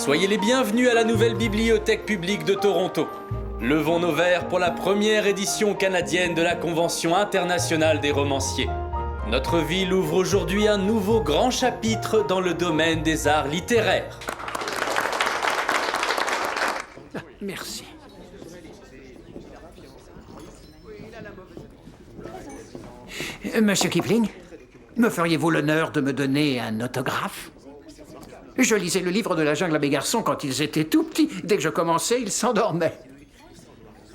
Soyez les bienvenus à la nouvelle bibliothèque publique de Toronto. Levons nos verres pour la première édition canadienne de la Convention internationale des romanciers. Notre ville ouvre aujourd'hui un nouveau grand chapitre dans le domaine des arts littéraires. Merci. Monsieur Kipling, me feriez-vous l'honneur de me donner un autographe? Je lisais le livre de la jungle à mes garçons quand ils étaient tout petits. Dès que je commençais, ils s'endormaient.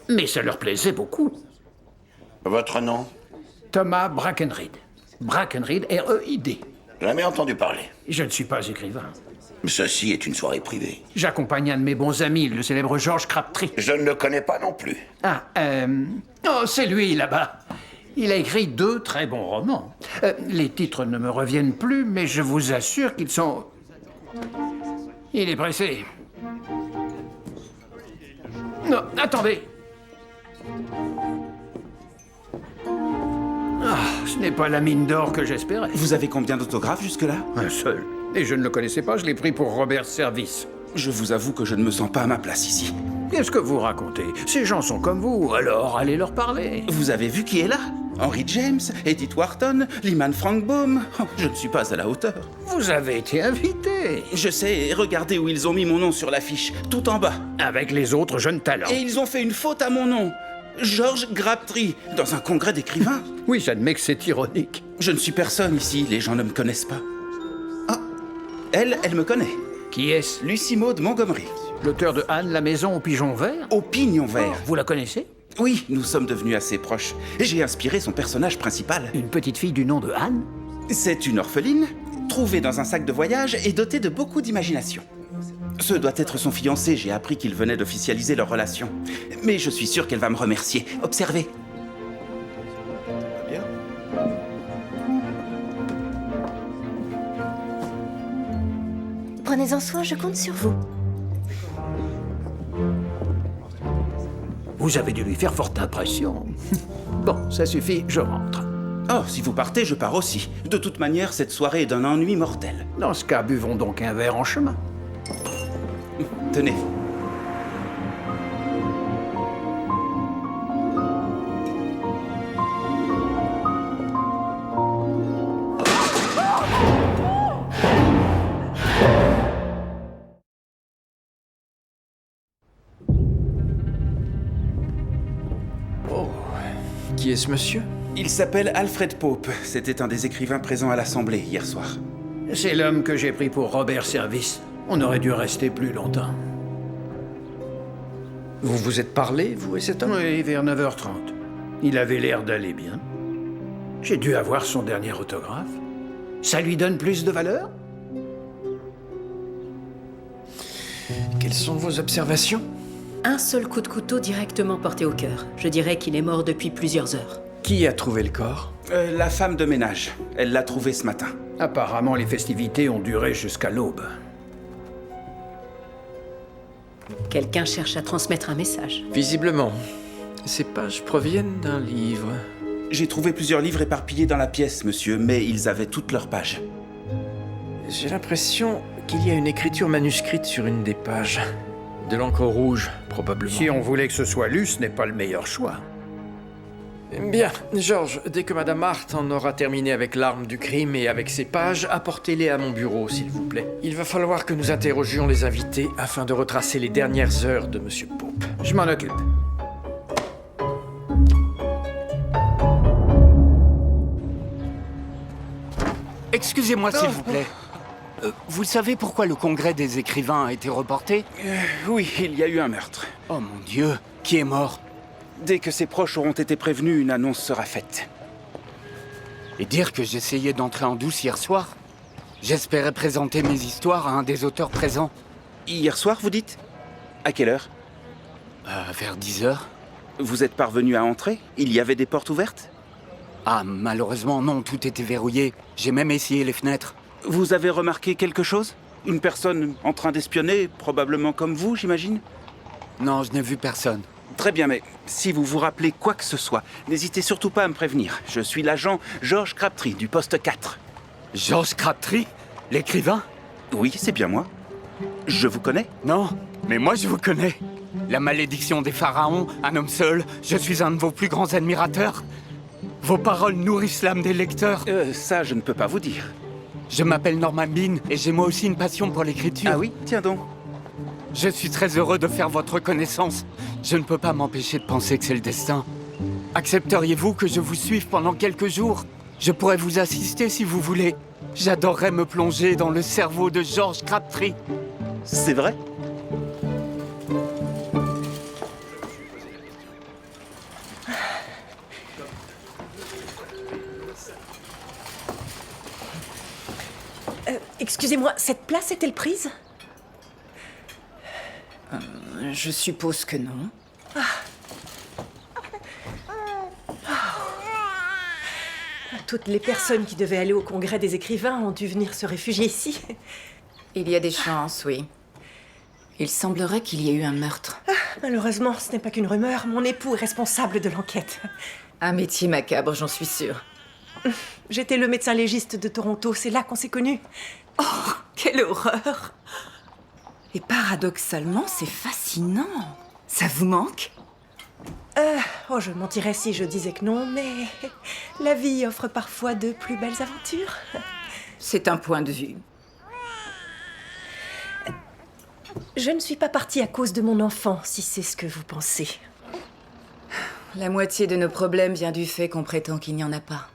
Mais ça leur plaisait beaucoup. Votre nom? Thomas Brackenreed. Brackenreed, R-E-I-D. Jamais entendu parler. Je ne suis pas écrivain. Ceci est une soirée privée. J'accompagne un de mes bons amis, le célèbre George Crabtree. Je ne le connais pas non plus. Oh, c'est lui, là-bas. Il a écrit 2 très bons romans. Les titres ne me reviennent plus, mais je vous assure qu'ils sont... Il est pressé. Non, attendez. Ah, ce n'est pas la mine d'or que j'espérais. Vous avez combien d'autographes jusque-là? Un seul. Et je ne le connaissais pas, je l'ai pris pour Robert Service. Je vous avoue que je ne me sens pas à ma place ici. Qu'est-ce que vous racontez? Ces gens sont comme vous, alors allez leur parler. Vous avez vu qui est là? Henry James, Edith Wharton, Lyman Frankbaum. Oh, je ne suis pas à la hauteur. Vous avez été invité. Je sais, regardez où ils ont mis mon nom sur l'affiche, tout en bas. Avec les autres jeunes talents. Et ils ont fait une faute à mon nom. George Crabtree, dans un congrès d'écrivains. Oui, j'admets que c'est ironique. Je ne suis personne ici, les gens ne me connaissent pas. Ah, elle me connaît. Qui est-ce? Lucy Maud Montgomery. L'auteur de Anne, la maison au pigeon vert? Au pignon vert. Vous la connaissez? Oui, nous sommes devenus assez proches. J'ai inspiré son personnage principal. Une petite fille du nom de Anne? C'est une orpheline, trouvée dans un sac de voyage et dotée de beaucoup d'imagination. Ce doit être son fiancé, j'ai appris qu'il venait d'officialiser leur relation. Mais je suis sûr qu'elle va me remercier. Observez. Bien. Prenez-en soin, je compte sur vous. Vous avez dû lui faire forte impression. Bon, ça suffit, je rentre. Oh, si vous partez, je pars aussi. De toute manière, cette soirée est d'un ennui mortel. Dans ce cas, buvons donc un verre en chemin. Tenez. Qui est ce monsieur? Il s'appelle Alfred Pope. C'était un des écrivains présents à l'Assemblée hier soir. C'est l'homme que j'ai pris pour Robert Service. On aurait dû rester plus longtemps. Vous vous êtes parlé, vous et cet homme? Oui, vers 9h30. Il avait l'air d'aller bien. J'ai dû avoir son dernier autographe. Ça lui donne plus de valeur? Quelles sont vos observations? Un seul coup de couteau directement porté au cœur. Je dirais qu'il est mort depuis plusieurs heures. Qui a trouvé le corps? La femme de ménage. Elle l'a trouvé ce matin. Apparemment, les festivités ont duré jusqu'à l'aube. Quelqu'un cherche à transmettre un message. Visiblement. Ces pages proviennent d'un livre. J'ai trouvé plusieurs livres éparpillés dans la pièce, monsieur, mais ils avaient toutes leurs pages. J'ai l'impression qu'il y a une écriture manuscrite sur une des pages. De l'encre rouge, probablement. Si on voulait que ce soit lu, ce n'est pas le meilleur choix. Bien, Georges, dès que Madame Hart en aura terminé avec l'arme du crime et avec ses pages, apportez-les à mon bureau, s'il vous plaît. Il va falloir que nous interrogions les invités afin de retracer les dernières heures de Monsieur Pope. Je m'en occupe. Excusez-moi, s'il vous plaît. Vous savez pourquoi le congrès des écrivains a été reporté? Oui, il y a eu un meurtre. Oh mon Dieu, qui est mort? Dès que ses proches auront été prévenus, une annonce sera faite. Et dire que j'essayais d'entrer en douce hier soir? J'espérais présenter mes histoires à un des auteurs présents. Hier soir, vous dites? À quelle heure? Vers 10h. Vous êtes parvenu à entrer? Il y avait des portes ouvertes? Ah, malheureusement, non, tout était verrouillé. J'ai même essayé les fenêtres. Vous avez remarqué quelque chose? Une personne en train d'espionner, probablement comme vous, j'imagine? Non, je n'ai vu personne. Très bien, mais si vous vous rappelez quoi que ce soit, n'hésitez surtout pas à me prévenir. Je suis l'agent George Crabtree du poste 4. George Crabtree? L'écrivain? Oui, c'est bien moi. Je vous connais? Non, mais moi je vous connais. La malédiction des pharaons, un homme seul, je suis un de vos plus grands admirateurs. Vos paroles nourrissent l'âme des lecteurs. Ça, je ne peux pas vous dire. Je m'appelle Norman Bean et j'ai moi aussi une passion pour l'écriture. Ah oui? Tiens donc. Je suis très heureux de faire votre connaissance. Je ne peux pas m'empêcher de penser que c'est le destin. Accepteriez-vous que je vous suive pendant quelques jours? Je pourrais vous assister si vous voulez. J'adorerais me plonger dans le cerveau de George Crabtree. C'est vrai? Excusez-moi, cette place est-elle prise? Je suppose que non. Toutes les personnes qui devaient aller au congrès des écrivains ont dû venir se réfugier ici. Il y a des chances, oui. Il semblerait qu'il y ait eu un meurtre. Malheureusement, ce n'est pas qu'une rumeur. Mon époux est responsable de l'enquête. Un métier macabre, j'en suis sûre. J'étais le médecin légiste de Toronto, c'est là qu'on s'est connus. Oh, quelle horreur! Et paradoxalement, c'est fascinant. Ça vous manque? Oh, je mentirais si je disais que non, mais la vie offre parfois de plus belles aventures. C'est un point de vue. Je ne suis pas partie à cause de mon enfant, si c'est ce que vous pensez. La moitié de nos problèmes vient du fait qu'on prétend qu'il n'y en a pas.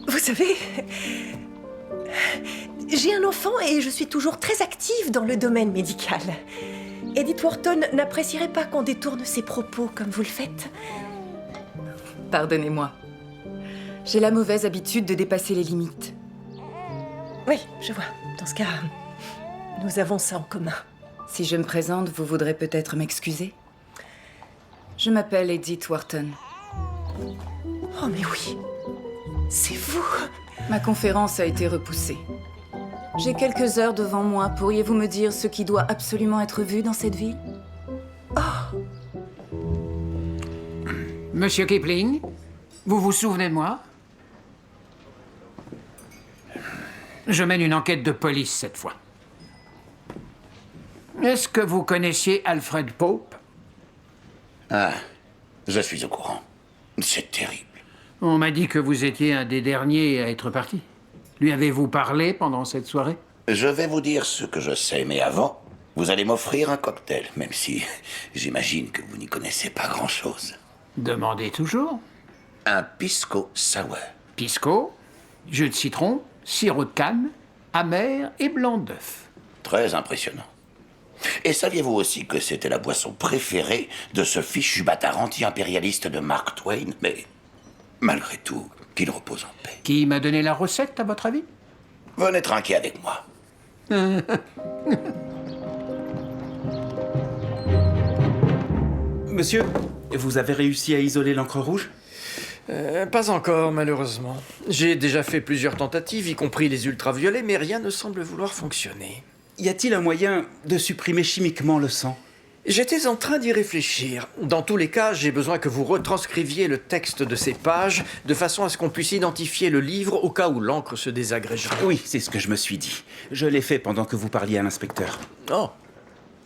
Vous savez, j'ai un enfant et je suis toujours très active dans le domaine médical. Edith Wharton n'apprécierait pas qu'on détourne ses propos comme vous le faites. Pardonnez-moi. J'ai la mauvaise habitude de dépasser les limites. Oui, je vois. Dans ce cas, nous avons ça en commun. Si je me présente, vous voudrez peut-être m'excuser? Je m'appelle Edith Wharton. Oh mais oui, c'est vous! Ma conférence a été repoussée. J'ai quelques heures devant moi. Pourriez-vous me dire ce qui doit absolument être vu dans cette ville? Monsieur Kipling, vous vous souvenez de moi? Je mène une enquête de police cette fois. Est-ce que vous connaissiez Alfred Pope? Ah, je suis au courant. C'est terrible. On m'a dit que vous étiez un des derniers à être parti. Lui avez-vous parlé pendant cette soirée? Je vais vous dire ce que je sais, mais avant, vous allez m'offrir un cocktail, même si j'imagine que vous n'y connaissez pas grand-chose. Demandez toujours. Un pisco sour. Pisco, jus de citron, sirop de canne, amer et blanc d'œuf. Très impressionnant. Et saviez-vous aussi que c'était la boisson préférée de ce fichu bâtard anti-impérialiste de Mark Twain? Mais malgré tout, qu'il repose en paix. Qui m'a donné la recette, à votre avis? Venez trinquer avec moi. Monsieur, vous avez réussi à isoler l'encre rouge? Pas encore, malheureusement. J'ai déjà fait plusieurs tentatives, y compris les ultraviolets, mais rien ne semble vouloir fonctionner. Y a-t-il un moyen de supprimer chimiquement le sang? J'étais en train d'y réfléchir. Dans tous les cas, j'ai besoin que vous retranscriviez le texte de ces pages de façon à ce qu'on puisse identifier le livre au cas où l'encre se désagrégerait. Oui, c'est ce que je me suis dit. Je l'ai fait pendant que vous parliez à l'inspecteur. Oh.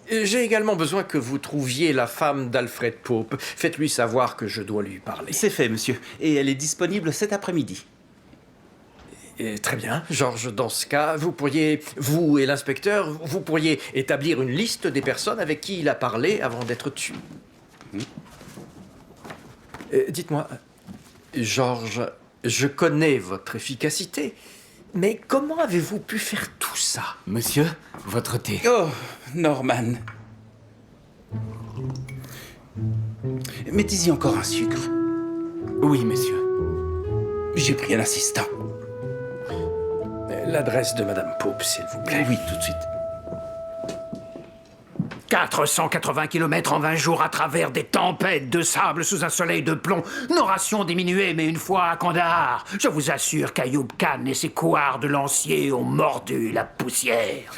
J'ai également besoin que vous trouviez la femme d'Alfred Pope. Faites-lui savoir que je dois lui parler. C'est fait, monsieur. Et elle est disponible cet après-midi. Très bien, Georges, dans ce cas, vous pourriez, vous et l'inspecteur, vous pourriez établir une liste des personnes avec qui il a parlé avant d'être tué. Dites-moi, Georges, je connais votre efficacité, mais comment avez-vous pu faire tout ça? Monsieur, votre thé. Oh, Norman. Mettez-y encore un sucre. Oui, monsieur. J'ai pris un assistant. L'adresse de Madame Pope, s'il vous plaît. Oui, tout de suite. 480 km en 20 jours à travers des tempêtes de sable sous un soleil de plomb. Nos rations diminuées, mais une fois à Kandahar, je vous assure qu'Ayoub Khan et ses couards de lanciers ont mordu la poussière.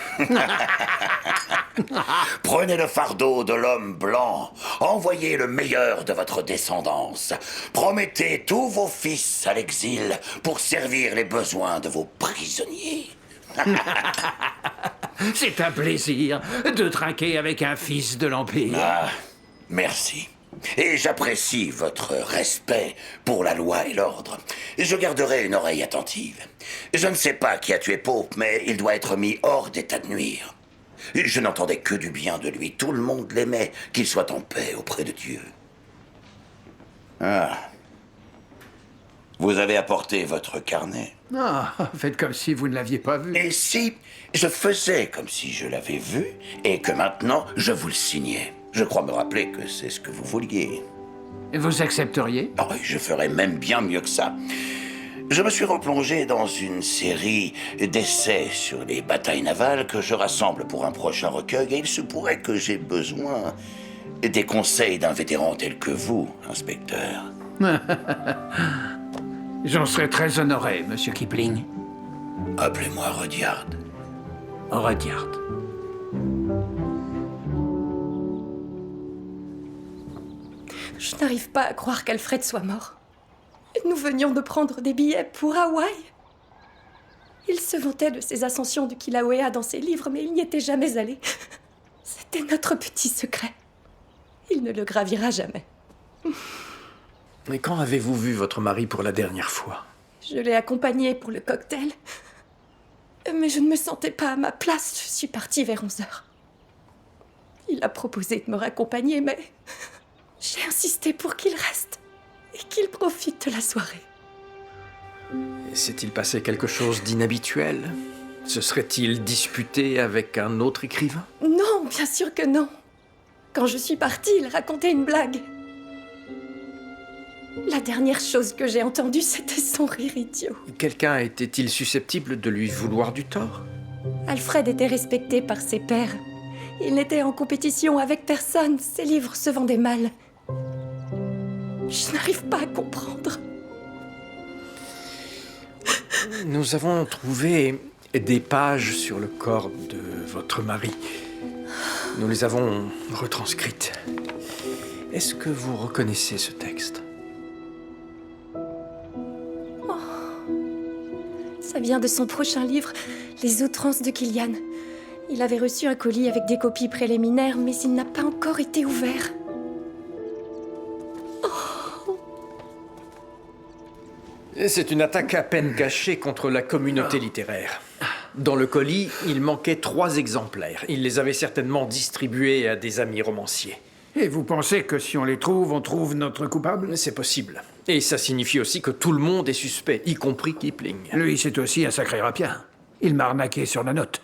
Prenez le fardeau de l'homme blanc. Envoyez le meilleur de votre descendance. Promettez tous vos fils à l'exil pour servir les besoins de vos prisonniers. C'est un plaisir de trinquer avec un fils de l'Empire. Ah, merci. Et j'apprécie votre respect pour la loi et l'ordre. Je garderai une oreille attentive. Je ne sais pas qui a tué Pope, mais il doit être mis hors d'état de nuire. Je n'entendais que du bien de lui. Tout le monde l'aimait, qu'il soit en paix auprès de Dieu. Ah. Vous avez apporté votre carnet. Ah, faites comme si vous ne l'aviez pas vu. Et si je faisais comme si je l'avais vu et que maintenant je vous le signais? Je crois me rappeler que c'est ce que vous vouliez. Vous accepteriez? Oh, je ferais même bien mieux que ça. Je me suis replongé dans une série d'essais sur les batailles navales que je rassemble pour un prochain recueil et il se pourrait que j'ai besoin des conseils d'un vétéran tel que vous, inspecteur. J'en serais très honoré, monsieur Kipling. Appelez-moi Rudyard. Rudyard. Je n'arrive pas à croire qu'Alfred soit mort. Nous venions de prendre des billets pour Hawaï. Il se vantait de ses ascensions du Kilauea dans ses livres, mais il n'y était jamais allé. C'était notre petit secret. Il ne le gravira jamais. Et quand avez-vous vu votre mari pour la dernière fois? Je l'ai accompagné pour le cocktail. Mais je ne me sentais pas à ma place. Je suis partie vers 11h. Il a proposé de me raccompagner, mais j'ai insisté pour qu'il reste et qu'il profite de la soirée. S'est-il passé quelque chose d'inhabituel? Se serait-il disputé avec un autre écrivain? Non, bien sûr que non. Quand je suis partie, il racontait une blague. La dernière chose que j'ai entendue, c'était son rire idiot. Quelqu'un était-il susceptible de lui vouloir du tort? Alfred était respecté par ses pairs. Il n'était en compétition avec personne. Ses livres se vendaient mal. Je n'arrive pas à comprendre. Nous avons trouvé des pages sur le corps de votre mari. Nous les avons retranscrites. Est-ce que vous reconnaissez ce texte? Ça vient de son prochain livre, Les outrances de Killian. Il avait reçu un colis avec des copies préliminaires, mais il n'a pas encore été ouvert. C'est une attaque à peine cachée contre la communauté littéraire. Dans le colis, il manquait 3 exemplaires. Il les avait certainement distribués à des amis romanciers. Et vous pensez que si on les trouve, on trouve notre coupable? C'est possible. Et ça signifie aussi que tout le monde est suspect, y compris Kipling. Lui, c'est aussi un sacré rapien. Il m'a arnaqué sur la note.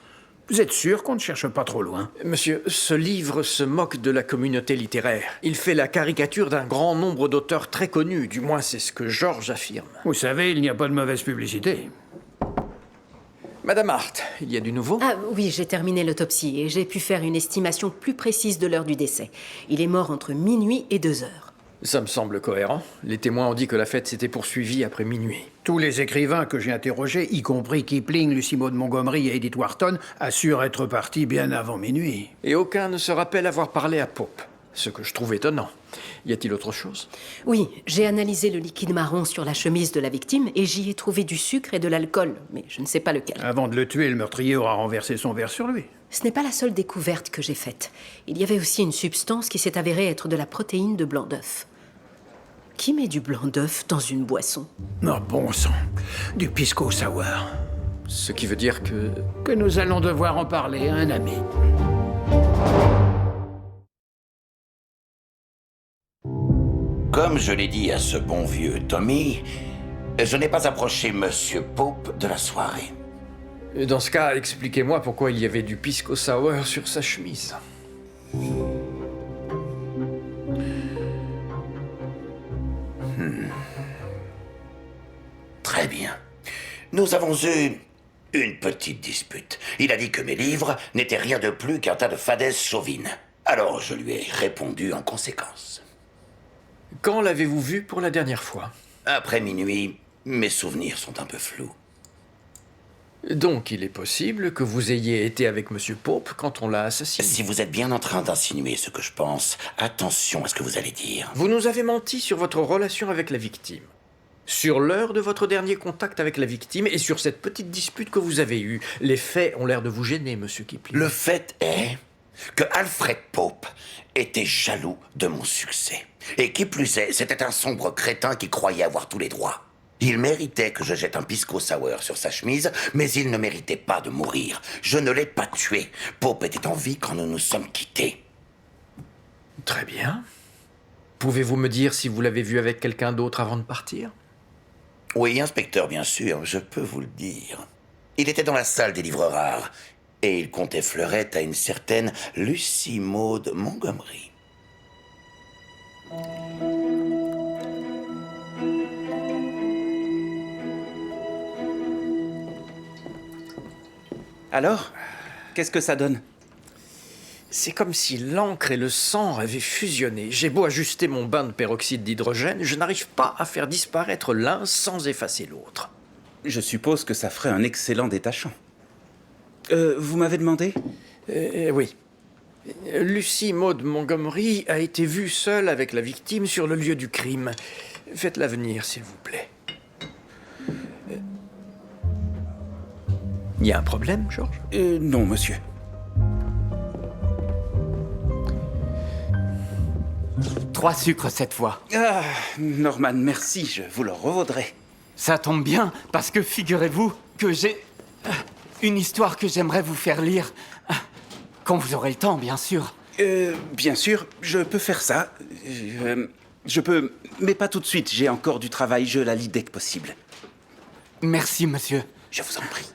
Vous êtes sûr qu'on ne cherche pas trop loin? Monsieur, ce livre se moque de la communauté littéraire. Il fait la caricature d'un grand nombre d'auteurs très connus, du moins c'est ce que George affirme. Vous savez, il n'y a pas de mauvaise publicité. Madame Hart, il y a du nouveau? Ah oui, j'ai terminé l'autopsie et j'ai pu faire une estimation plus précise de l'heure du décès. Il est mort entre minuit et 2 heures. Ça me semble cohérent. Les témoins ont dit que la fête s'était poursuivie après minuit. Tous les écrivains que j'ai interrogés, y compris Kipling, Lucy Maud Montgomery et Edith Wharton, assurent être partis bien avant minuit. Et aucun ne se rappelle avoir parlé à Pope. Ce que je trouve étonnant. Y a-t-il autre chose? Oui, j'ai analysé le liquide marron sur la chemise de la victime et j'y ai trouvé du sucre et de l'alcool, mais je ne sais pas lequel. Avant de le tuer, le meurtrier aura renversé son verre sur lui. Ce n'est pas la seule découverte que j'ai faite. Il y avait aussi une substance qui s'est avérée être de la protéine de blanc d'œuf. Qui met du blanc d'œuf dans une boisson? Oh, bon sang. Du pisco sour. Ce qui veut dire que... Que nous allons devoir en parler à un ami. Comme je l'ai dit à ce bon vieux Tommy, je n'ai pas approché Monsieur Pope de la soirée. Dans ce cas, expliquez-moi pourquoi il y avait du pisco sour sur sa chemise. Très bien. Nous avons eu une petite dispute. Il a dit que mes livres n'étaient rien de plus qu'un tas de fadaises chauvines. Alors je lui ai répondu en conséquence. Quand l'avez-vous vu pour la dernière fois? Après minuit, mes souvenirs sont un peu flous. Donc il est possible que vous ayez été avec Monsieur Pope quand on l'a assassiné. Si vous êtes bien en train d'insinuer ce que je pense, attention à ce que vous allez dire. Vous nous avez menti sur votre relation avec la victime. Sur l'heure de votre dernier contact avec la victime et sur cette petite dispute que vous avez eue. Les faits ont l'air de vous gêner, monsieur Kipling. Le fait est que Alfred Pope était jaloux de mon succès. Et qui plus est, c'était un sombre crétin qui croyait avoir tous les droits. Il méritait que je jette un pisco sour sur sa chemise, mais il ne méritait pas de mourir. Je ne l'ai pas tué. Pope était en vie quand nous nous sommes quittés. Très bien. Pouvez-vous me dire si vous l'avez vu avec quelqu'un d'autre avant de partir? Oui, inspecteur, bien sûr, je peux vous le dire. Il était dans la salle des livres rares, et il comptait fleurette à une certaine Lucy Maud Montgomery. Alors, qu'est-ce que ça donne? C'est comme si l'encre et le sang avaient fusionné. J'ai beau ajuster mon bain de peroxyde d'hydrogène, je n'arrive pas à faire disparaître l'un sans effacer l'autre. Je suppose que ça ferait un excellent détachant. Vous m'avez demandé? Oui. Lucy Maud Montgomery a été vue seule avec la victime sur le lieu du crime. Faites-la venir, s'il vous plaît. Il y a un problème, Georges? Non, monsieur. Trois sucres cette fois. Ah, Norman, merci, je vous le revaudrai. Ça tombe bien, parce que figurez-vous que j'ai une histoire que j'aimerais vous faire lire. Quand vous aurez le temps, bien sûr. Bien sûr, je peux faire ça. Je peux, mais pas tout de suite, j'ai encore du travail, je la lis dès que possible. Merci, monsieur. Je vous en prie.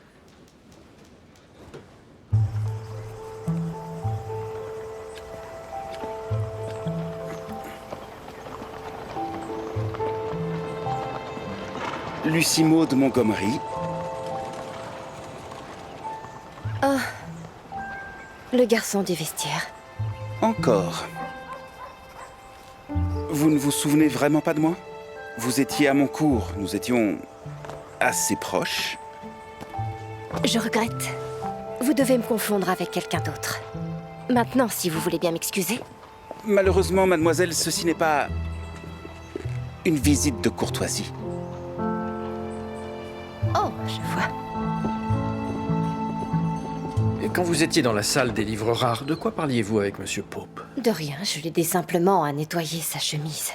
Lucy Maud Montgomery. Oh, le garçon du vestiaire. Encore. Vous ne vous souvenez vraiment pas de moi? Vous étiez à mon cours, nous étions assez proches. Je regrette. Vous devez me confondre avec quelqu'un d'autre. Maintenant, si vous voulez bien m'excuser. Malheureusement, mademoiselle, ceci n'est pas une visite de courtoisie. Oh, je vois. Et quand vous étiez dans la salle des livres rares, de quoi parliez-vous avec monsieur Pope? De rien, je l'aidais simplement à nettoyer sa chemise.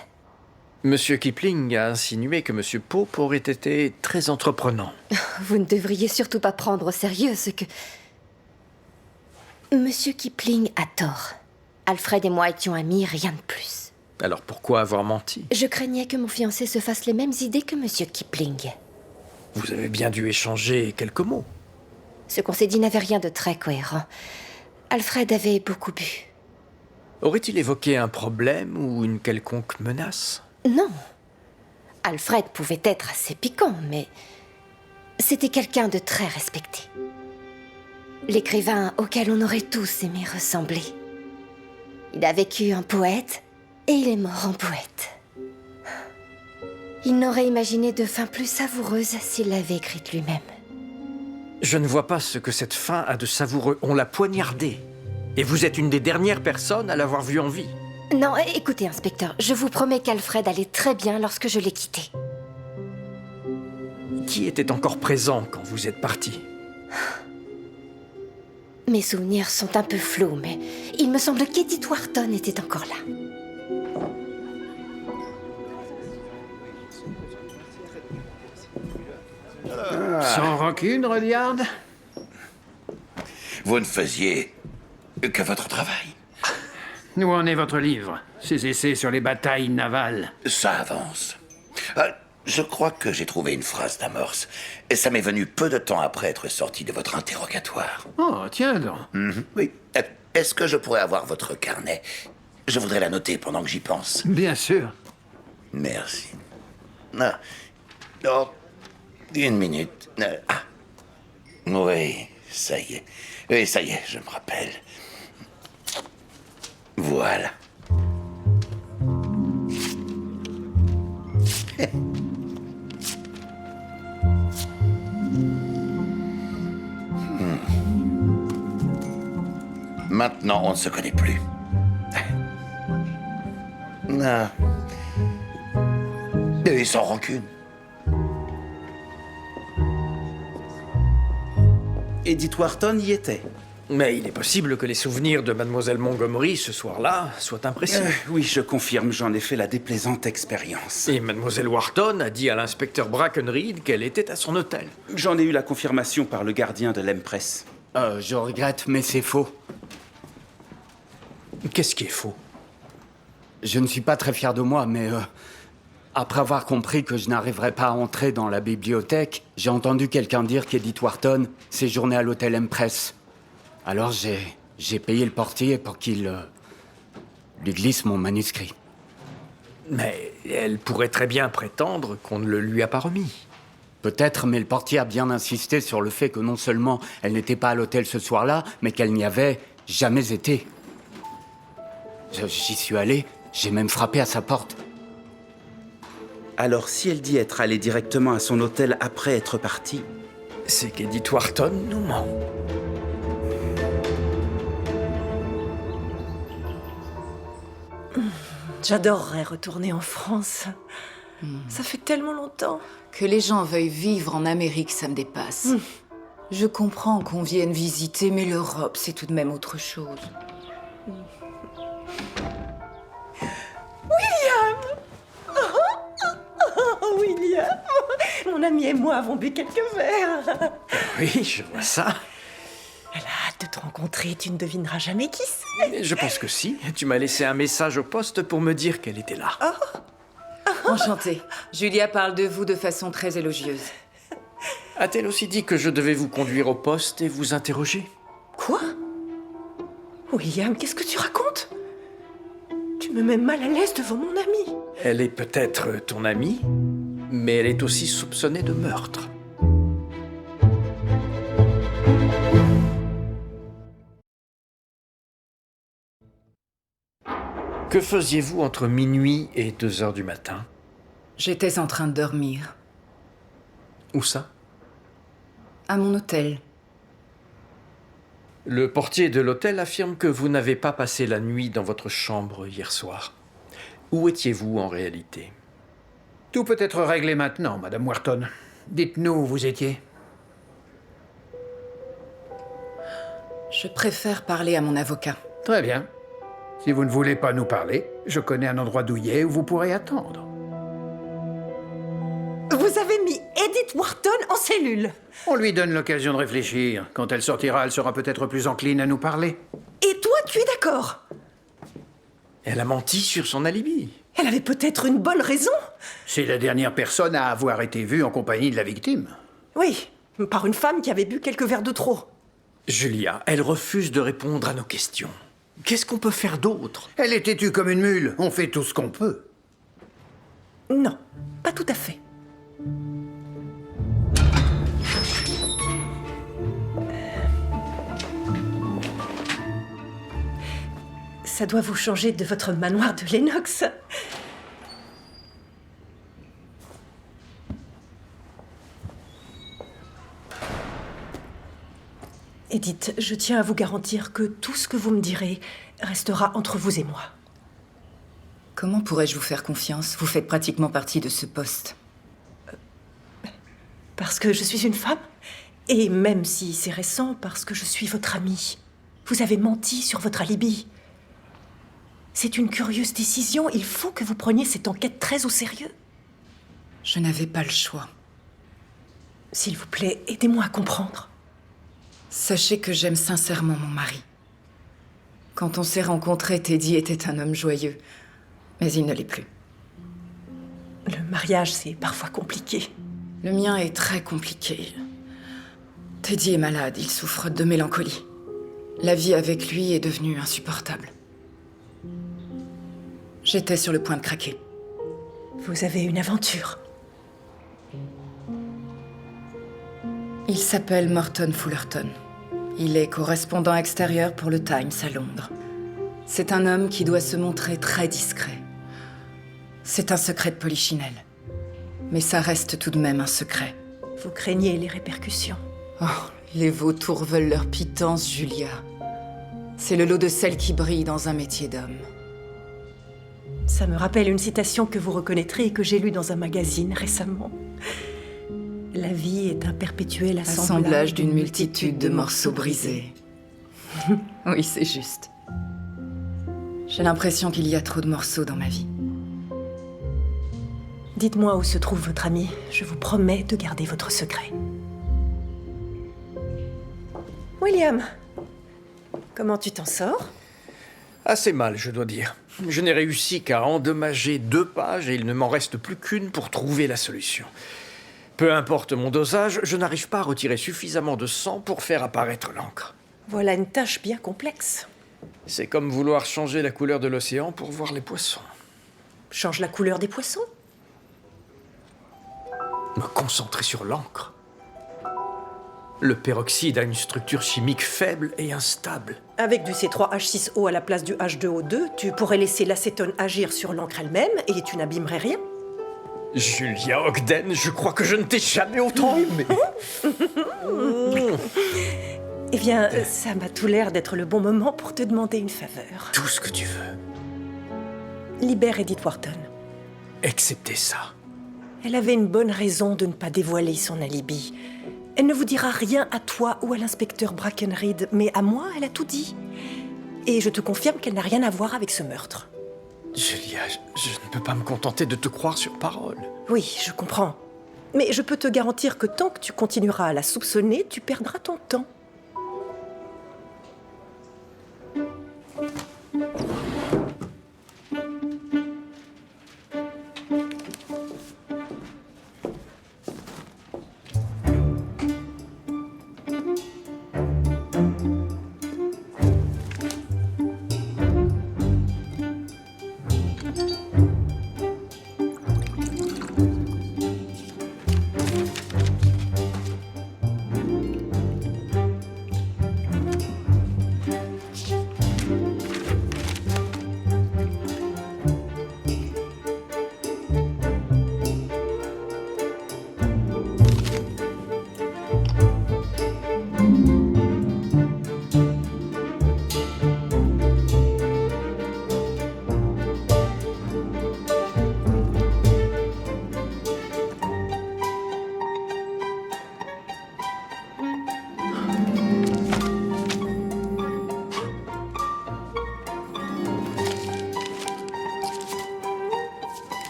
Monsieur Kipling a insinué que monsieur Pope aurait été très entreprenant. Vous ne devriez surtout pas prendre au sérieux ce que... Monsieur Kipling a tort. Alfred et moi étions amis, rien de plus. Alors pourquoi avoir menti? Je craignais que mon fiancé se fasse les mêmes idées que monsieur Kipling. Vous avez bien dû échanger quelques mots. Ce qu'on s'est dit n'avait rien de très cohérent. Alfred avait beaucoup bu. Aurait-il évoqué un problème ou une quelconque menace? Non. Alfred pouvait être assez piquant, mais c'était quelqu'un de très respecté. L'écrivain auquel on aurait tous aimé ressembler. Il a vécu un poète et il est mort en poète. Il n'aurait imaginé de fin plus savoureuse s'il l'avait écrite lui-même. Je ne vois pas ce que cette fin a de savoureux. On l'a poignardé. Et vous êtes une des dernières personnes à l'avoir vu en vie. Non, écoutez, inspecteur, je vous promets qu'Alfred allait très bien lorsque je l'ai quitté. Qui était encore présent quand vous êtes parti? Mes souvenirs sont un peu flous, mais il me semble qu'Edith Wharton était encore là. Sans rancune, Rudyard? Vous ne faisiez que votre travail. Où en est votre livre? Ces essais sur les batailles navales? Ça avance. Je crois que j'ai trouvé une phrase d'amorce. Et ça m'est venu peu de temps après être sorti de votre interrogatoire. Oh, tiens donc. Oui. Est-ce que je pourrais avoir votre carnet? Je voudrais la noter pendant que j'y pense. Bien sûr. Merci. Ah. Oh, une minute. Ah. Oui, ça y est. Oui, ça y est, je me rappelle. Voilà. Maintenant, on ne se connaît plus. Ah. Et sans rancune. Edith Wharton y était. Mais il est possible que les souvenirs de Mademoiselle Montgomery ce soir-là soient imprécis. Oui, je confirme, j'en ai fait la déplaisante expérience. Et Mademoiselle Wharton a dit à l'inspecteur Brackenreed qu'elle était à son hôtel. J'en ai eu la confirmation par le gardien de l'Empress. Je regrette, mais c'est faux. Qu'est-ce qui est faux? Je ne suis pas très fier de moi, mais après avoir compris que je n'arriverais pas à entrer dans la bibliothèque, j'ai entendu quelqu'un dire qu'Edith Wharton séjournait à l'hôtel Empress. Alors j'ai payé le portier pour qu'il lui glisse mon manuscrit. Mais elle pourrait très bien prétendre qu'on ne le lui a pas remis. Peut-être, mais le portier a bien insisté sur le fait que non seulement elle n'était pas à l'hôtel ce soir-là, mais qu'elle n'y avait jamais été. J'y suis allé, j'ai même frappé à sa porte. Alors si elle dit être allée directement à son hôtel après être partie... C'est qu'Edith Wharton nous ment. J'adorerais retourner en France. Ça fait tellement longtemps. Que les gens veuillent vivre en Amérique, ça me dépasse. Je comprends qu'on vienne visiter, mais l'Europe, c'est tout de même autre chose. William! Oh, William! Mon ami et moi avons bu quelques verres. Oui, je vois ça. Elle a hâte de te rencontrer, tu ne devineras jamais qui c'est. Je pense que si. Tu m'as laissé un message au poste pour me dire qu'elle était là. Enchantée. Julia parle de vous de façon très élogieuse. A-t-elle aussi dit que je devais vous conduire au poste et vous interroger? Quoi? William, qu'est-ce que tu racontes? Tu me mets mal à l'aise devant mon ami. Elle est peut-être ton amie, mais elle est aussi soupçonnée de meurtre. Que faisiez-vous entre minuit et 2 heures du matin? J'étais en train de dormir. Où ça? À mon hôtel. Le portier de l'hôtel affirme que vous n'avez pas passé la nuit dans votre chambre hier soir. Où étiez-vous en réalité? Tout peut être réglé maintenant, Madame Wharton. Dites-nous où vous étiez. Je préfère parler à mon avocat. Très bien. Si vous ne voulez pas nous parler, je connais un endroit douillet où vous pourrez attendre. Vous avez mis Edith Wharton en cellule. On lui donne l'occasion de réfléchir. Quand elle sortira, elle sera peut-être plus encline à nous parler. Et toi, tu es d'accord? Elle a menti sur son alibi. Elle avait peut-être une bonne raison. C'est la dernière personne à avoir été vue en compagnie de la victime. Oui, par une femme qui avait bu quelques verres de trop. Julia, elle refuse de répondre à nos questions. Qu'est-ce qu'on peut faire d'autre? Elle est têtue comme une mule. On fait tout ce qu'on peut. Non, pas tout à fait. Ça doit vous changer de votre manoir de Lennox. Edith, je tiens à vous garantir que tout ce que vous me direz restera entre vous et moi. Comment pourrais-je vous faire confiance? Vous faites pratiquement partie de ce poste. Parce que je suis une femme. Et même si c'est récent, parce que je suis votre amie. Vous avez menti sur votre alibi. C'est une curieuse décision. Il faut que vous preniez cette enquête très au sérieux. Je n'avais pas le choix. S'il vous plaît, aidez-moi à comprendre. Sachez que j'aime sincèrement mon mari. Quand on s'est rencontrés, Teddy était un homme joyeux. Mais il ne l'est plus. Le mariage, c'est parfois compliqué. Le mien est très compliqué. Teddy est malade, il souffre de mélancolie. La vie avec lui est devenue insupportable. J'étais sur le point de craquer. Vous avez une aventure. Il s'appelle Morton Fullerton. Il est correspondant extérieur pour le Times à Londres. C'est un homme qui doit se montrer très discret. C'est un secret de polichinelle. Mais ça reste tout de même un secret. Vous craignez les répercussions. Oh, les vautours veulent leur pitance, Julia. C'est le lot de celles qui brillent dans un métier d'homme. Ça me rappelle une citation que vous reconnaîtrez et que j'ai lue dans un magazine récemment. La vie est un perpétuel Assemblage d'une multitude de morceaux brisés. Oui, c'est juste. J'ai l'impression qu'il y a trop de morceaux dans ma vie. Dites-moi où se trouve votre ami. Je vous promets de garder votre secret. William, comment tu t'en sors? Assez mal, je dois dire. Je n'ai réussi qu'à endommager 2 pages et il ne m'en reste plus qu'une pour trouver la solution. Peu importe mon dosage, je n'arrive pas à retirer suffisamment de sang pour faire apparaître l'encre. Voilà une tâche bien complexe. C'est comme vouloir changer la couleur de l'océan pour voir les poissons. Change la couleur des poissons? Me concentrer sur l'encre. Le peroxyde a une structure chimique faible et instable. Avec du C3H6O à la place du H2O2, tu pourrais laisser l'acétone agir sur l'encre elle-même et tu n'abîmerais rien. Julia Ogden, je crois que je ne t'ai jamais autant aimé. Eh bien, ça m'a tout l'air d'être le bon moment pour te demander une faveur. Tout ce que tu veux. Libère Edith Wharton. Excepté ça. Elle avait une bonne raison de ne pas dévoiler son alibi. Elle ne vous dira rien à toi ou à l'inspecteur Brackenreed, mais à moi, elle a tout dit. Et je te confirme qu'elle n'a rien à voir avec ce meurtre. Julia, je ne peux pas me contenter de te croire sur parole. Oui, je comprends. Mais je peux te garantir que tant que tu continueras à la soupçonner, tu perdras ton temps.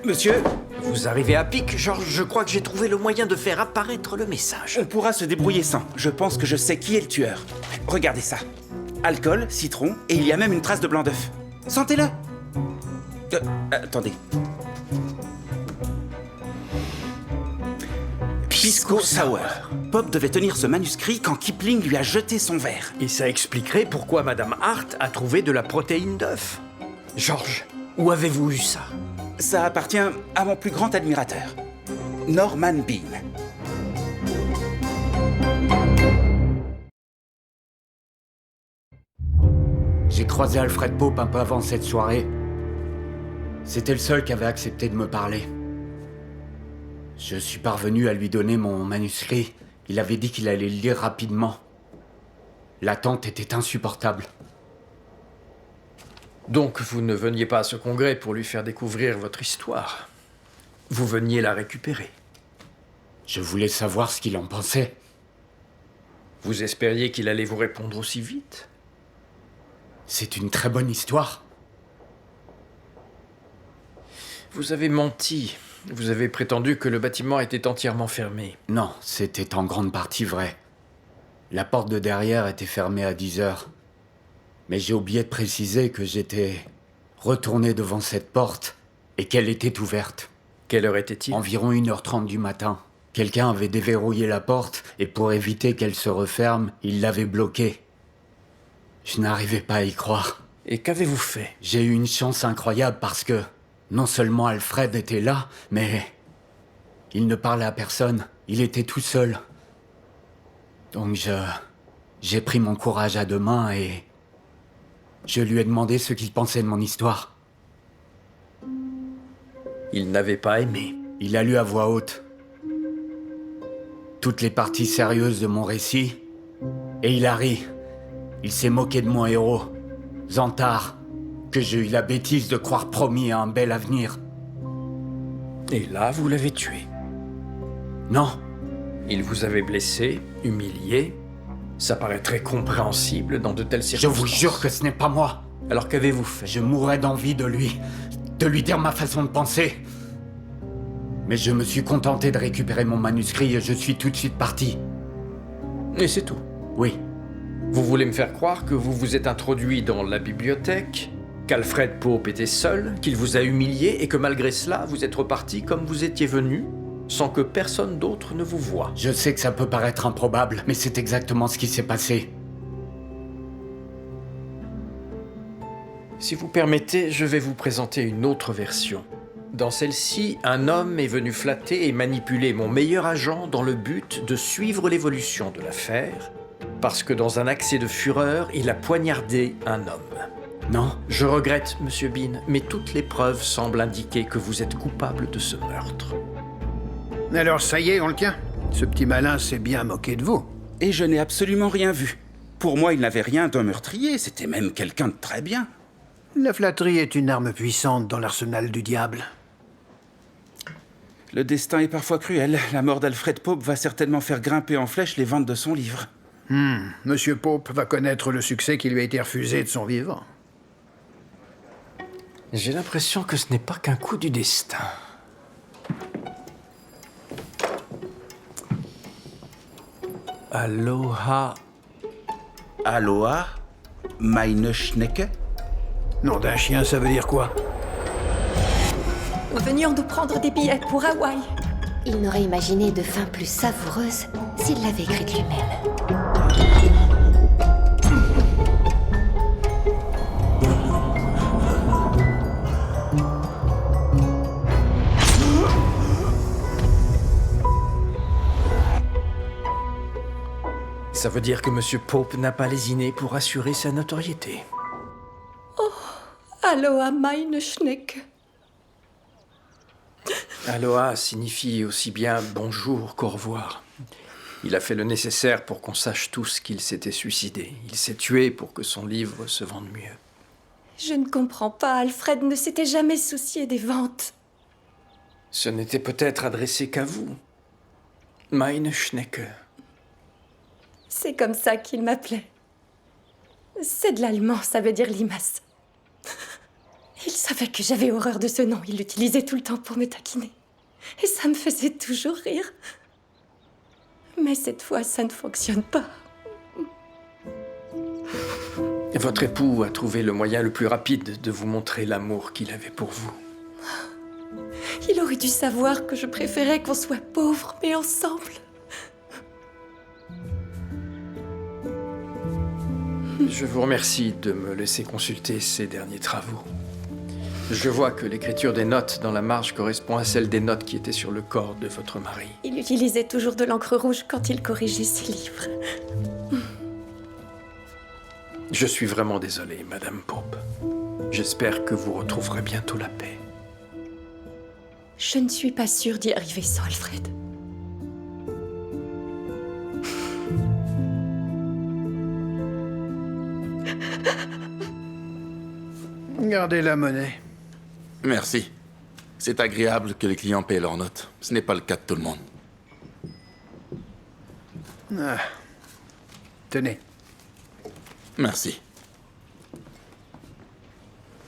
Monsieur, Vous arrivez à pic, George. Je crois que j'ai trouvé le moyen de faire apparaître le message. on pourra se débrouiller sans. Je pense que je sais qui est le tueur. Regardez ça. Alcool, citron, et il y a même une trace de blanc d'œuf. Sentez-le. Attendez. Pisco Sour. Pop devait tenir ce manuscrit quand Kipling lui a jeté son verre. Et ça expliquerait pourquoi Madame Hart a trouvé de la protéine d'œuf. George, où avez-vous eu ça? Ça appartient à mon plus grand admirateur, Norman Bean. J'ai croisé Alfred Pope un peu avant cette soirée. C'était le seul qui avait accepté de me parler. Je suis parvenu à lui donner mon manuscrit. Il avait dit qu'il allait le lire rapidement. L'attente était insupportable. Donc vous ne veniez pas à ce congrès pour lui faire découvrir votre histoire. Vous veniez la récupérer. Je voulais savoir ce qu'il en pensait. Vous espériez qu'il allait vous répondre aussi vite? C'est une très bonne histoire. Vous avez menti. Vous avez prétendu que le bâtiment était entièrement fermé. Non, c'était en grande partie vrai. La porte de derrière était fermée à 10 heures. Mais j'ai oublié de préciser que j'étais retourné devant cette porte et qu'elle était ouverte. Quelle heure était-il? Environ 1h30 du matin. Quelqu'un avait déverrouillé la porte et pour éviter qu'elle se referme, il l'avait bloquée. Je n'arrivais pas à y croire. Et qu'avez-vous fait? J'ai eu une chance incroyable parce que non seulement Alfred était là, mais il ne parlait à personne. Il était tout seul. Donc j'ai pris mon courage à deux mains et je lui ai demandé ce qu'il pensait de mon histoire. Il n'avait pas aimé. Il a lu à voix haute. toutes les parties sérieuses de mon récit. Et il a ri. Il s'est moqué de mon héros, Xanthar, que j'ai eu la bêtise de croire promis à un bel avenir. Et là, vous l'avez tué. Non. Il vous avait blessé, humilié. Ça paraît très compréhensible dans de telles Je circonstances. vous jure que ce n'est pas moi. Alors qu'avez-vous fait? Je mourrais d'envie de lui dire ma façon de penser. Mais je me suis contenté de récupérer mon manuscrit et je suis tout de suite parti. Et c'est tout? Oui. Vous voulez me faire croire que vous vous êtes introduit dans la bibliothèque, qu'Alfred Pope était seul, qu'il vous a humilié et que malgré cela, vous êtes reparti comme vous étiez venu, sans que personne d'autre ne vous voie. Je sais que ça peut paraître improbable, mais c'est exactement ce qui s'est passé. Si vous permettez, je vais vous présenter une autre version. Dans celle-ci, un homme est venu flatter et manipuler mon meilleur agent dans le but de suivre l'évolution de l'affaire, parce que dans un accès de fureur, il a poignardé un homme. Non? Je regrette, Monsieur Bean, mais toutes les preuves semblent indiquer que vous êtes coupable de ce meurtre. Alors ça y est, on le tient. Ce petit malin s'est bien moqué de vous. Et je n'ai absolument rien vu. Pour moi, il n'avait rien d'un meurtrier, c'était même quelqu'un de très bien. La flatterie est une arme puissante dans l'arsenal du diable. Le destin est parfois cruel. La mort d'Alfred Pope va certainement faire grimper en flèche les ventes de son livre. Monsieur Pope va connaître le succès qui lui a été refusé de son vivant. J'ai l'impression que ce n'est pas qu'un coup du destin. Aloha. Aloha, meine Schnecke. Nom d'un chien, ça veut dire quoi? Nous venions de prendre des billets pour Hawaï. Il n'aurait imaginé de fin plus savoureuse s'il l'avait écrite lui-même. Ça veut dire que Monsieur Pope n'a pas lésiné pour assurer sa notoriété. Aloha, meine Schnecke. Aloha signifie aussi bien bonjour qu'au revoir. Il a fait le nécessaire pour qu'on sache tous qu'il s'était suicidé. Il s'est tué pour que son livre se vende mieux. Je ne comprends pas, Alfred ne s'était jamais soucié des ventes. Ce n'était peut-être adressé qu'à vous. Meine Schnecke. C'est comme ça qu'il m'appelait. C'est de l'allemand, ça veut dire limace. Il savait que j'avais horreur de ce nom. Il l'utilisait tout le temps pour me taquiner. Et ça me faisait toujours rire. Mais cette fois, ça ne fonctionne pas. Votre époux a trouvé le moyen le plus rapide de vous montrer l'amour qu'il avait pour vous. Il aurait dû savoir que je préférais qu'on soit pauvres, mais ensemble. Je vous remercie de me laisser consulter ces derniers travaux. Je vois que l'écriture des notes dans la marge correspond à celle des notes qui étaient sur le corps de votre mari. Il utilisait toujours de l'encre rouge quand il corrigeait ses livres. Je suis vraiment désolé, Madame Pope. J'espère que vous retrouverez bientôt la paix. Je ne suis pas sûre d'y arriver sans Alfred. Gardez la monnaie. Merci. C'est agréable que les clients paient leurs notes. Ce n'est pas le cas de tout le monde. Ah. Tenez. Merci.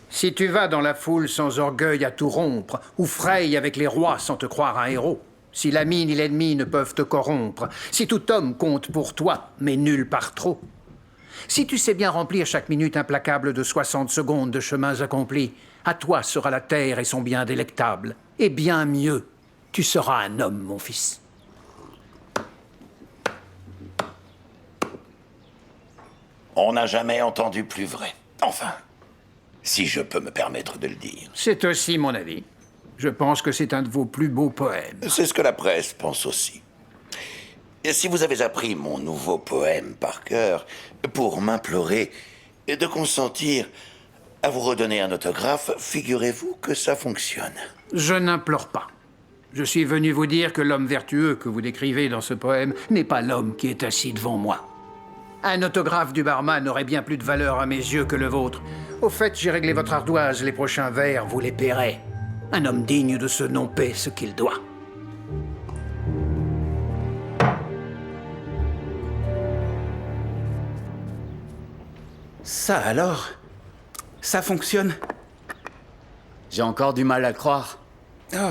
Si tu vas dans la foule sans orgueil à tout rompre, ou fraye avec les rois sans te croire un héros, si l'ami ni l'ennemi ne peuvent te corrompre, si tout homme compte pour toi, mais nul par trop, si tu sais bien remplir chaque minute implacable de 60 secondes de chemins accomplis, à toi sera la terre et son bien délectable. Et bien mieux, tu seras un homme, mon fils. On n'a jamais entendu plus vrai. Enfin, si je peux me permettre de le dire. C'est aussi mon avis. Je pense que c'est un de vos plus beaux poèmes. C'est ce que la presse pense aussi. Et si vous avez appris mon nouveau poème par cœur pour m'implorer de consentir à vous redonner un autographe, figurez-vous que ça fonctionne. Je n'implore pas. Je suis venu vous dire que l'homme vertueux que vous décrivez dans ce poème n'est pas l'homme qui est assis devant moi. Un autographe du barman aurait bien plus de valeur à mes yeux que le vôtre. Au fait, j'ai réglé votre ardoise, les prochains vers, vous les paierez. Un homme digne de ce nom paie ce qu'il doit. Ça alors? Ça fonctionne? J'ai encore du mal à le croire. Oh.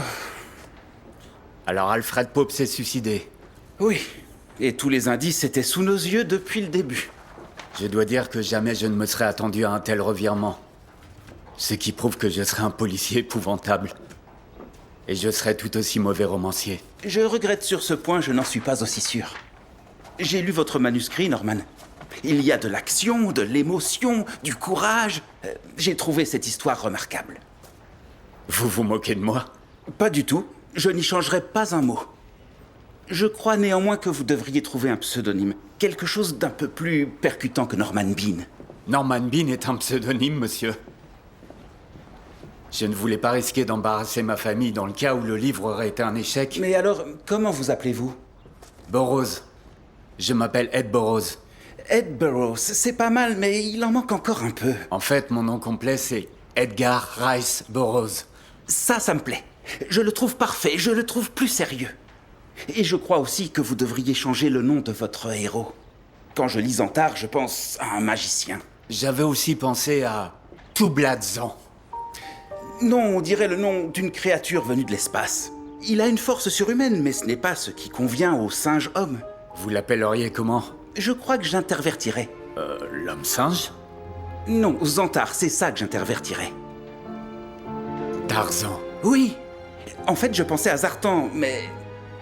Alors Alfred Pope s'est suicidé. Oui, et tous les indices étaient sous nos yeux depuis le début. Je dois dire que jamais je ne me serais attendu à un tel revirement. Ce qui prouve que je serais un policier épouvantable. Et je serais tout aussi mauvais romancier. Je regrette sur ce point, je n'en suis pas aussi sûr. J'ai lu votre manuscrit, Norman. Il y a de l'action, de l'émotion, du courage. J'ai trouvé cette histoire remarquable. Vous vous moquez de moi? Pas du tout. Je n'y changerai pas un mot. Je crois néanmoins que vous devriez trouver un pseudonyme. Quelque chose d'un peu plus percutant que Norman Bean. Norman Bean est un pseudonyme, monsieur. Je ne voulais pas risquer d'embarrasser ma famille dans le cas où le livre aurait été un échec. Mais alors, comment vous appelez-vous? Burroughs. Je m'appelle Ed Burroughs. Ed Burroughs, c'est pas mal, mais il en manque encore un peu. En fait, mon nom complet, c'est Edgar Rice Burroughs. Ça me plaît. Je le trouve parfait, je le trouve plus sérieux. Et je crois aussi que vous devriez changer le nom de votre héros. Quand je lis Antar, je pense à un magicien. J'avais aussi pensé à Tubladzan. Non, on dirait le nom d'une créature venue de l'espace. Il a une force surhumaine, mais ce n'est pas ce qui convient au singe homme. Vous l'appelleriez comment? Je crois que j'intervertirais. L'homme singe? Non, Xantar, c'est ça que j'intervertirais. Tarzan. Oui. En fait, je pensais à Zartan, mais...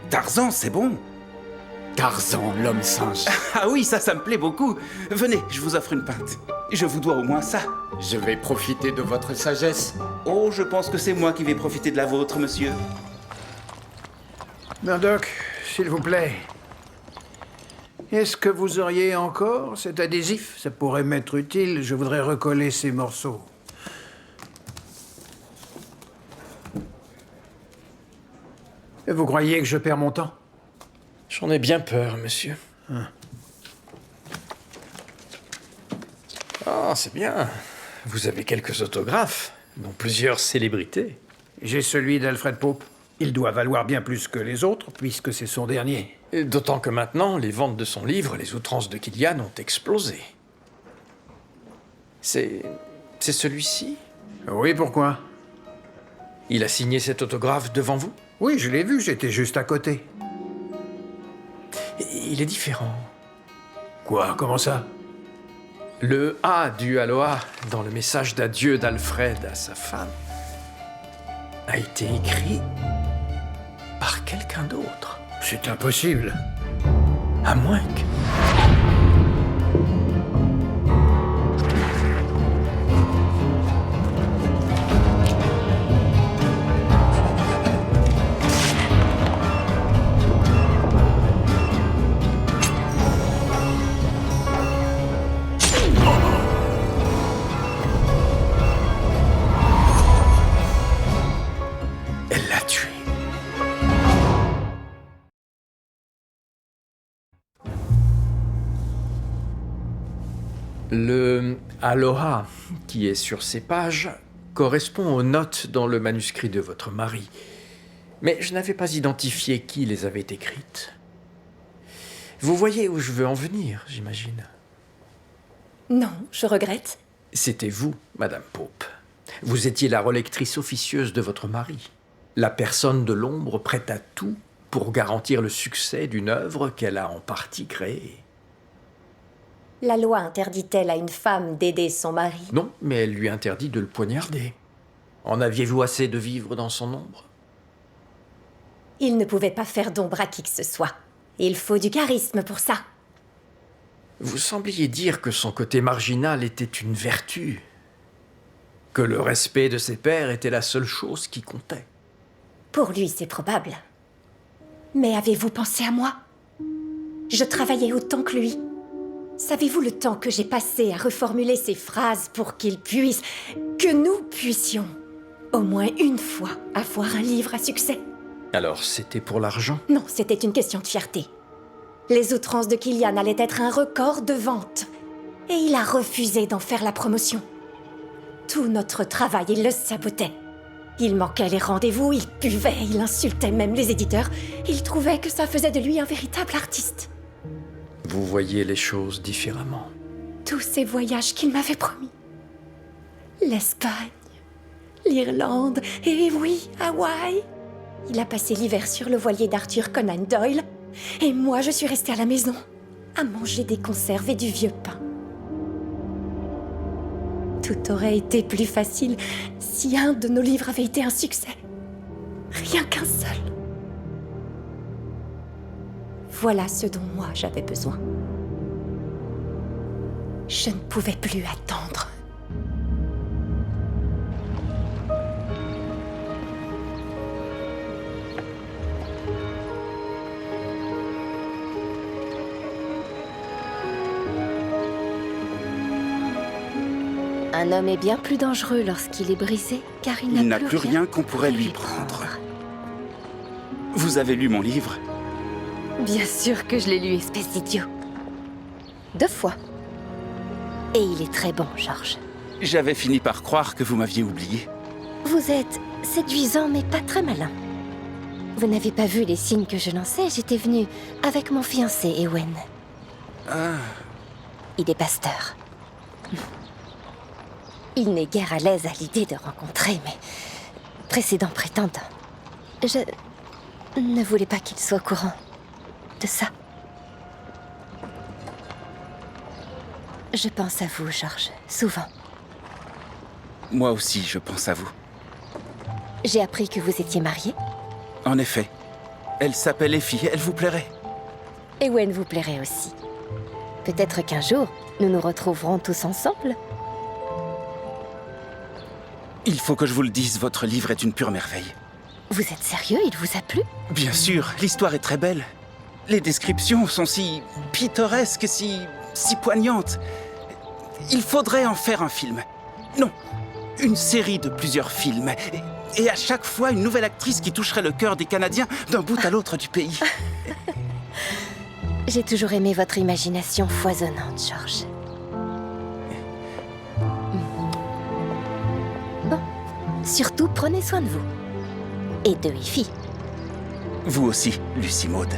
Tarzan, c'est bon. Tarzan, l'homme singe. Ah oui, ça me plaît beaucoup. Venez, je vous offre une pinte. Je vous dois au moins ça. Je vais profiter de votre sagesse. Oh, je pense que c'est moi qui vais profiter de la vôtre, monsieur. Murdoch, s'il vous plaît. Est-ce que vous auriez encore cet adhésif? Ça pourrait m'être utile, je voudrais recoller ces morceaux. Vous croyez que je perds mon temps? J'en ai bien peur, monsieur. Ah, c'est bien. Vous avez quelques autographes, dont plusieurs célébrités. J'ai celui d'Alfred Pope. Il doit valoir bien plus que les autres, puisque c'est son dernier. D'autant que maintenant, les ventes de son livre, Les outrances de Killian, ont explosé. C'est celui-ci? Oui, pourquoi? Il a signé cet autographe devant vous? Oui, je l'ai vu, j'étais juste à côté. Il est différent. Quoi? Comment ça? Le A du Aloha dans le message d'adieu d'Alfred à sa femme a été écrit par quelqu'un d'autre. C'est impossible. À moins que... Elle l'a tué. Le Aloha qui est sur ces pages correspond aux notes dans le manuscrit de votre mari. Mais je n'avais pas identifié qui les avait écrites. Vous voyez où je veux en venir, j'imagine. Non, je regrette. C'était vous, Madame Pope. Vous étiez la relectrice officieuse de votre mari. La personne de l'ombre prête à tout pour garantir le succès d'une œuvre qu'elle a en partie créée. La loi interdit-elle à une femme d'aider son mari? Non, mais elle lui interdit de le poignarder. En aviez-vous assez de vivre dans son ombre? Il ne pouvait pas faire d'ombre à qui que ce soit. Il faut du charisme pour ça. Vous sembliez dire que son côté marginal était une vertu, que le respect de ses pairs était la seule chose qui comptait. Pour lui, c'est probable. Mais avez-vous pensé à moi? Je travaillais autant que lui. Savez-vous le temps que j'ai passé à reformuler ces phrases pour qu'il puisse, que nous puissions, au moins une fois, avoir un livre à succès? Alors, c'était pour l'argent? Non, c'était une question de fierté. Les outrances de Killian allaient être un record de vente. Et il a refusé d'en faire la promotion. Tout notre travail, il le sabotait. Il manquait les rendez-vous, il buvait, il insultait même les éditeurs. Il trouvait que ça faisait de lui un véritable artiste. Vous voyez les choses différemment. Tous ces voyages qu'il m'avait promis. L'Espagne, l'Irlande, et oui, Hawaï. Il a passé l'hiver sur le voilier d'Arthur Conan Doyle. Et moi, je suis restée à la maison, à manger des conserves et du vieux pain. Tout aurait été plus facile si un de nos livres avait été un succès. Rien qu'un seul. Voilà ce dont moi j'avais besoin. Je ne pouvais plus attendre. Un homme est bien plus dangereux lorsqu'il est brisé, car il n'a plus rien qu'on pourrait lui prendre. Vous avez lu mon livre? Bien sûr que je l'ai lu, espèce d'idiot. 2 fois. Et il est très bon, Georges. J'avais fini par croire que vous m'aviez oublié. Vous êtes séduisant, mais pas très malin. Vous n'avez pas vu les signes que je lançais? J'étais venue avec mon fiancé, Ewen. Ah. Il est pasteur. Il n'est guère à l'aise à l'idée de rencontrer mes précédents prétendants. Je ne voulais pas qu'il soit au courant de ça. Je pense à vous, Georges, souvent. Moi aussi, je pense à vous. J'ai appris que vous étiez marié. En effet. Elle s'appelle Effie, elle vous plairait. Ewen vous plairait aussi. Peut-être qu'un jour, nous nous retrouverons tous ensemble. Il faut que je vous le dise, votre livre est une pure merveille. Vous êtes sérieux? Il vous a plu? Bien sûr, l'histoire est très belle. Les descriptions sont si pittoresques, si poignantes. Il faudrait en faire un film. Non, une série de plusieurs films. Et à chaque fois, une nouvelle actrice qui toucherait le cœur des Canadiens d'un bout à l'autre du pays. J'ai toujours aimé votre imagination foisonnante, Georges. Bon, surtout prenez soin de vous. Et de Effie. Vous aussi, Lucie Maud.